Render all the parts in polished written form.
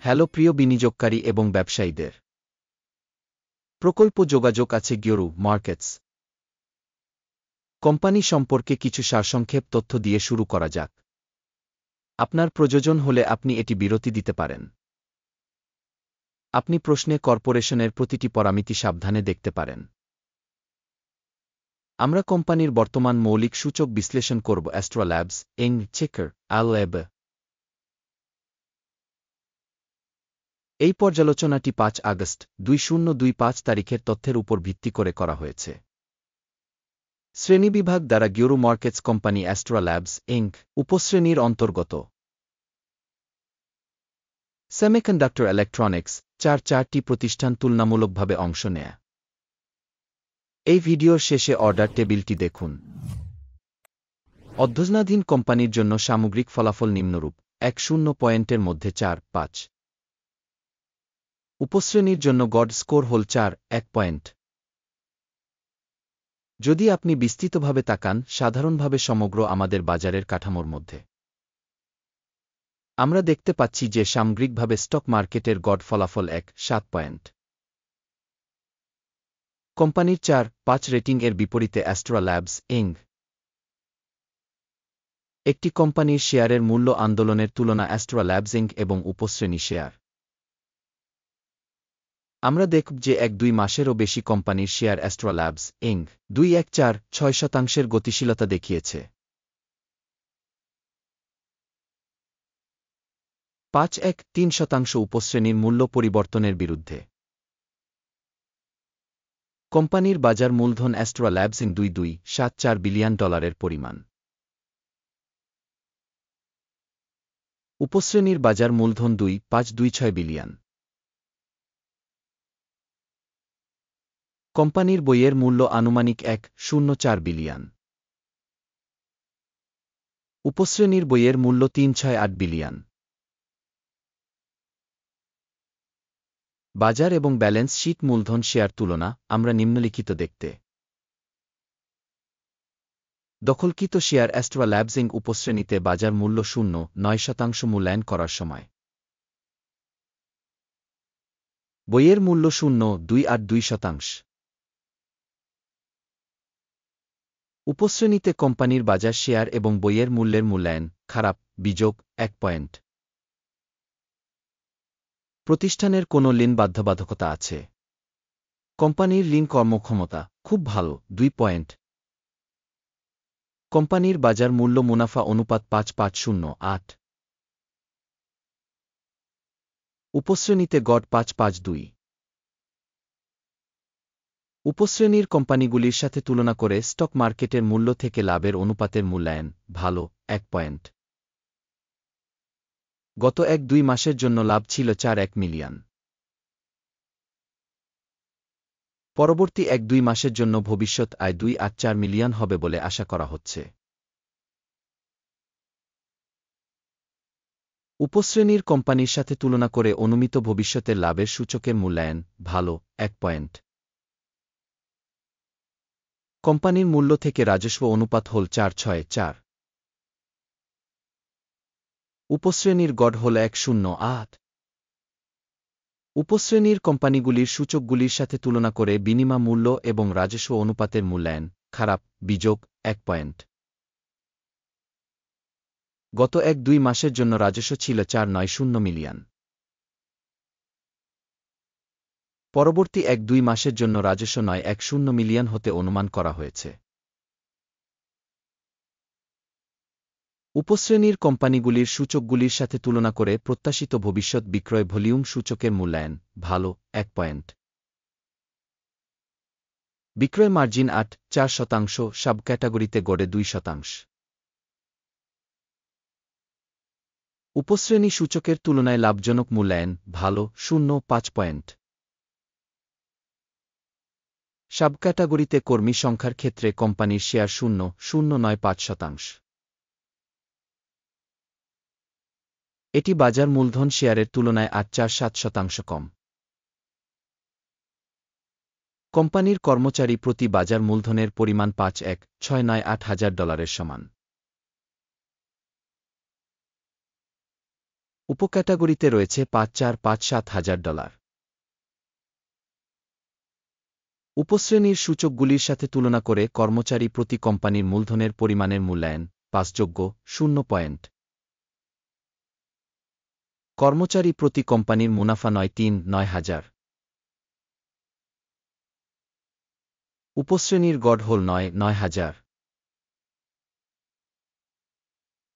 Hello প্রিয় বিনিয়োগকারী এবং ব্যবসায়ীদের। প্রকল্প যোগাযোগ আছে গিওরু মার্কেটস কোম্পানি সম্পর্কে কিছু সারসংক্ষেপ তথ্য দিয়ে শুরু করা যাক। আপনার প্রয়োজন হলে আপনি এটি বিরতি দিতে পারেন। আপনি প্রশ্নে কর্পোরেশনের প্রতিটি পরামিতি সাবধানে দেখতে পারেন। আমরা কোম্পানির বর্তমান মৌলিক সূচক বিশ্লেষণ করব অ্যাস্ট্রা ল্যাবস, এং, চেকার, আল-এব। এই পর্যালোচনাটি ৫ আগস্ট ২০২৫ তারিখের তথ্যের উপর ভিত্তি করে করা হয়েছে। শ্রেণীবিভাগ দ্বারা গিওরু markets company Astra Labs, Inc. উপশ্রেণীর অন্তর্গত। সেমিকন্ডাক্টর ইলেকট্রনিক্স, চারটি প্রতিষ্ঠান তুলনামূলকভাবে অংশ নেয়। এই ভিডিওর শেষে অর্ডার টেবিলটি দেখুন। অধ্যয়নাধীন কোম্পানির জন্য সামগ্রিক ফলাফল নিম্নরূপ: ১-০ পয়েন্টের মধ্যে ৪-৫। উপশ্রেণীর জন্য গড় স্কোর হল ৪-১ পয়েন্ট। যদি আপনি বিস্তৃতভাবে তাকান, সাধারণভাবে সমগ্র আমাদের বাজারের কাঠামোর মধ্যে, আমরা দেখতে পাচ্ছি যে সামগ্রিকভাবে স্টক মার্কেটের গড় ফলাফল ১-৭ পয়েন্ট। কোম্পানির ৪-৫ রেটিং এর বিপরীতে অ্যাস্ট্রা ল্যাবস, ইং. একটি কোম্পানির শেয়ারের মূল্য আন্দোলনের তুলনা অ্যাস্ট্রা ল্যাবস ইং. এবং উপশ্রেণী শেয়ার। আমরা দেখব যে ১-২ মাসেরও বেশি কোম্পানির শেয়ার অ্যাস্ট্রা ল্যাবস, ইং. ২-১-৪-৬% গতিশীলতা দেখিয়েছে। ৫-১-৩% উপশ্রেণীর মূল্য পরিবর্তনের বিরুদ্ধে। কোম্পানির বাজার মূলধন অ্যাস্ট্রা ল্যাবস ইং. ২-২-৭-৪ বিলিয়ন ডলারের পরিমাণ। উপশ্রেণীর বাজার মূলধন ২-৫-২-৬ বিলিয়ন। কোম্পানির বইয়ের মূল্য আনুমানিক ১-০-৪ বিলিয়ন। উপশ্রেণীর বইয়ের মূল্য ৩-৬-৮ বিলিয়ন। বাজার এবং ব্যালেন্স শীট মূলধন শেয়ার তুলনা আমরা নিম্নলিখিত দেখতে। দখলকৃত শেয়ার অ্যাস্ট্রা ল্যাবস ইং. উপশ্রেণীতে বাজার মূল্য ০.৯% মূল্যায়ন করার সময়। বইয়ের মূল্য ০.২৮২%। উপশ্রেণীতে কোম্পানির বাজার শেয়ার এবং বইয়ের মূল্যের মূল্যায়ন খারাপ, বিযোগ ১ পয়েন্ট। প্রতিষ্ঠানের কোনো ঋণ বাধ্যবাধকতা আছে। কোম্পানির ঋণ কর্মক্ষমতা খুব ভালো, ২ পয়েন্ট। কোম্পানির বাজার মূল্য মুনাফা অনুপাত ৫-৫-০-৮। উপশ্রেণীতে গড় ৫-৫-২। উপশ্রেণীর কোম্পানিগুলির সাথে তুলনা করে স্টক মার্কেটের মূল্য থেকে লাভের অনুপাতের মূল্যায়ন ভালো, ১ পয়েন্ট। গত ১-২ মাসের জন্য লাভ ছিল ৪-১ মিলিয়ন। পরবর্তী ১-২ মাসের জন্য ভবিষ্যৎ আয় ২-৮-৪ মিলিয়ন হবে বলে আশা করা হচ্ছে। উপশ্রেণীর কোম্পানির সাথে তুলনা করে অনুমিত ভবিষ্যতের লাভের সূচকের মূল্যায়ন ভালো, ১ পয়েন্ট। কোম্পানির মূল্য থেকে রাজস্ব অনুপাত হল ৪-৬-৪। উপশ্রেণীর গড় হল ১-০-৮। উপশ্রেণীর কোম্পানিগুলির সূচকগুলির সাথে তুলনা করে বিনিময় মূল্য এবং রাজস্ব অনুপাতের মূল্যায়ন খারাপ, বিযোগ ১ পয়েন্ট। গত ১-২ মাসের জন্য রাজস্ব ছিল ৪৯০ মিলিয়ন। পরবর্তী ১-২ মাসের জন্য রাজস্ব ৯১০ মিলিয়ন হতে অনুমান করা হয়েছে। উপশ্রেণীর কোম্পানিগুলির সূচকগুলির সাথে তুলনা করে প্রত্যাশিত ভবিষ্যৎ বিক্রয় ভলিউম সূচকের মূল্যায়ন ভালো, ১ পয়েন্ট। বিক্রয় মার্জিন ৮-৪%, সাব ক্যাটাগরিতে গড়ে ২%। উপশ্রেণী সূচকের তুলনায় লাভজনক মূল্যায়ন ভালো, ০-৫ পয়েন্ট। সাব ক্যাটাগরিতে কর্মী সংখ্যার ক্ষেত্রে কোম্পানির শেয়ার ০.০৯৫%। এটি বাজার মূলধন শেয়ারের তুলনায় ৮-৪-৭% কম। কোম্পানির কর্মচারী প্রতি বাজার মূলধনের পরিমাণ ৫-১-৬-৯-৮ হাজার ডলারের সমান। উপক্যাটাগরিতে রয়েছে $5,457,000। উপশ্রেণীর সূচকগুলির সাথে তুলনা করে কর্মচারী প্রতি কোম্পানির মূলধনের পরিমাণের মূল্যায়ন পাসযোগ্য 0 পয়েন্ট। কর্মচারী প্রতি কোম্পানির মুনাফা 9,000। উপশ্রেণীর গড় হল 9,000।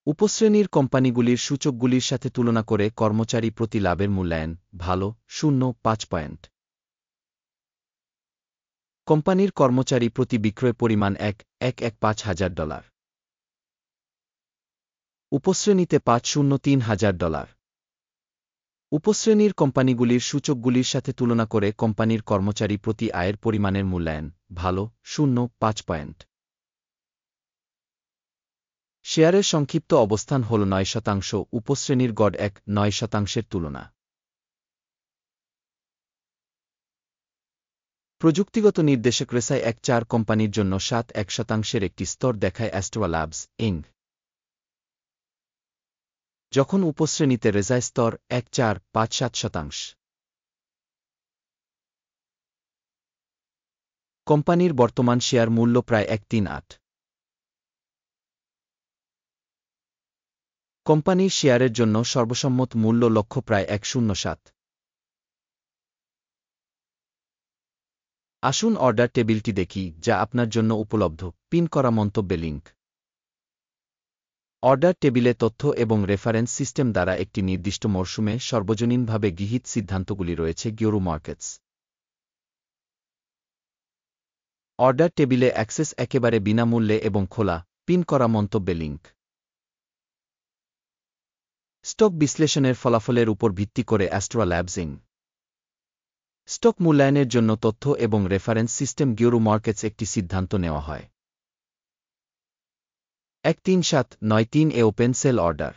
উপশ্রেণীর কোম্পানিগুলির সূচকগুলির সাথে তুলনা করে কর্মচারী প্রতি লাভের মূল্যায়ন ভালো 0.5 পয়েন্ট। কোম্পানির কর্মচারী প্রতি বিক্রয় পরিমাণ $1,115,000। উপশ্রেণীতে $503,000। উপশ্রেণীর কোম্পানিগুলির সূচকগুলির সাথে তুলনা করে কোম্পানির কর্মচারী প্রতি আয়ের পরিমাণের মূল্যায়ন ভালো 0.5 পয়েন্ট। শেয়ারের সংক্ষিপ্ত অবস্থান হল 9%, উপশ্রেণীর গড় 9%-এর তুলনা। প্রযুক্তিগত নির্দেশক রেসাই 1.4 কোম্পানির জন্য 7.1% একটি স্তর দেখায় অ্যাস্ট্রা ল্যাবস, ইনক। যখন উপশ্রেণীতে রেসাই স্তর 1.4-5.7%। কোম্পানির বর্তমান শেয়ার মূল্য প্রায় 138। কোম্পানির শেয়ারের জন্য সর্বসম্মত মূল্য লক্ষ্য প্রায় 107। আসুন অর্ডার টেবিলটি দেখি, যা আপনার জন্য উপলব্ধ। পিন করা মন্তব্যে লিঙ্ক। অর্ডার টেবিলে তথ্য এবং রেফারেন্স সিস্টেম দ্বারা একটি নির্দিষ্ট মরশুমে সর্বজনীনভাবে গৃহীত সিদ্ধান্তগুলি রয়েছে গিওরু মার্কেটস। অর্ডার টেবিলে অ্যাক্সেস একেবারে বিনামূল্যে এবং খোলা। পিন করা মন্তব্যে লিঙ্ক। স্টক বিশ্লেষণের ফলাফলের উপর ভিত্তি করে অ্যাস্ট্রা ল্যাবস ইনক। স্টক মূল্যায়নের জন্য তথ্য এবং রেফারেন্স সিস্টেম গিওরু মার্কেটস একটি সিদ্ধান্ত নেওয়া হয়। 13793 ওপেন সেল অর্ডার।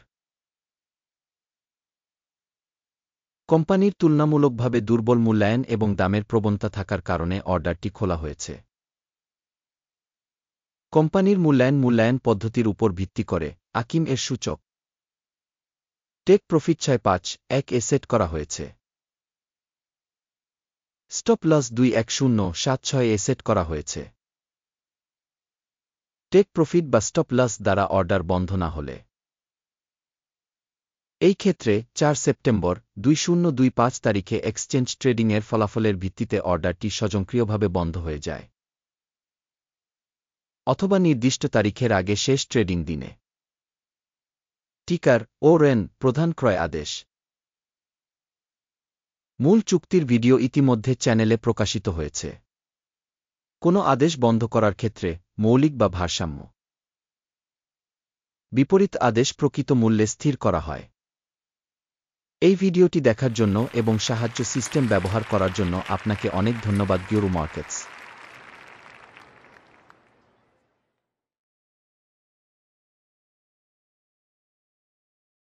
কোম্পানির তুলনামূলকভাবে দুর্বল মূল্যায়ন এবং দামের প্রবণতা থাকার কারণে অর্ডারটি খোলা হয়েছে। কোম্পানির মূল্যায়ন পদ্ধতির উপর ভিত্তি করে আকিম এর সূচক টেক প্রফিট 6.5 সেট করা হয়েছে। স্টপ লস 21076 সেট করা হয়েছে। টেক প্রফিট বা স্টপ লস দ্বারা অর্ডার বন্ধ না হলে। এই ক্ষেত্রে 4 সেপ্টেম্বর 2025 তারিখে এক্সচেঞ্জ ট্রেডিংয়ের ফলাফলের ভিত্তিতে অর্ডারটি স্বয়ংক্রিয়ভাবে বন্ধ হয়ে যায়, অথবা নির্দিষ্ট তারিখের আগে শেষ ট্রেডিং দিনে। টিকার OREN প্রধান ক্রয় আদেশ। মূল চুক্তির ভিডিও ইতিমধ্যে চ্যানেলে প্রকাশিত হয়েছে। কোনো আদেশ বন্ধ করার ক্ষেত্রে মৌলিক বা ভারসাম্য বিপরীত আদেশ প্রকৃত মূল্যে স্থির করা হয়। এই ভিডিওটি দেখার জন্য এবং সাহায্য সিস্টেম ব্যবহার করার জন্য আপনাকে অনেক ধন্যবাদ। গিওরু মার্কেটস।